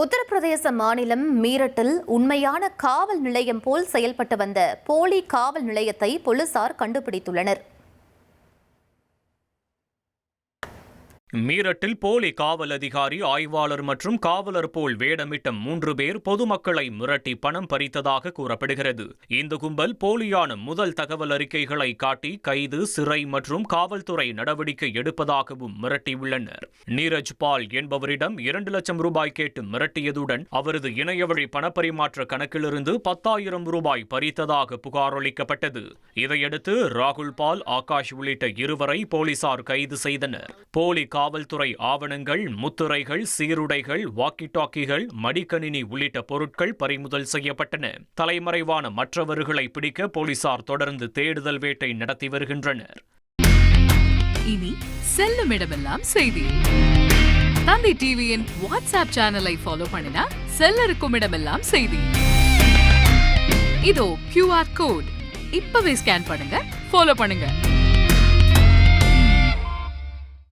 உத்தரப்பிரதேச மாநிலம் மீரட்டில் உண்மையான காவல் நிலையம் போல் செயல்பட்டு வந்த போலி காவல் நிலையத்தை போலீசார் கண்டுபிடித்துள்ளனர். மீரட்டில் போலி காவல் அதிகாரி, ஆய்வாளர் மற்றும் காவலர் போல் வேடமிட்ட 3 பேர் பொதுமக்களை மிரட்டி பணம் பறித்ததாக கூறப்படுகிறது. இந்த கும்பல் போலியான முதல் தகவல் அறிக்கைகளை காட்டி கைது, சிறை மற்றும் காவல்துறை நடவடிக்கை எடுப்பதாகவும் மிரட்டியுள்ளனர். நீரஜ் பால் என்பவரிடம் 2 லட்சம் ரூபாய் கேட்டு மிரட்டியதுடன் அவரது இணையவழி பணப்பரிமாற்ற கணக்கிலிருந்து 10,000 ரூபாய் பறித்ததாக புகார் அளிக்கப்பட்டது. இதையடுத்து ராகுல் பால், ஆகாஷ் உள்ளிட்ட 2 பேரை போலீசார் கைது செய்தனர். போலி காவல்துறை ஆவணங்கள், முத்திரைகள், சீருடைகள், வாக்கி டாக்கிகள், மடிக்கணினி உள்ளிட்ட பொருட்கள் பறிமுதல் செய்யப்பட்டன. தலைமறைவான மற்றவர்களை பிடிக்க போலீசார் தொடர்ந்து தேடுதல் வேட்டை நடத்தி வருகின்றனர். இனி செல்லும் இடமெல்லாம் செய்தி. தந்தி டிவியின் வாட்ஸ்அப் சேனலை ஃபாலோ பண்ணினா செல்லருக்கும் இடமெல்லாம் செய்தி. இதோ QR கோட் இப்பவே ஸ்கேன் பண்ணுங்க, ஃபாலோ பண்ணுங்க.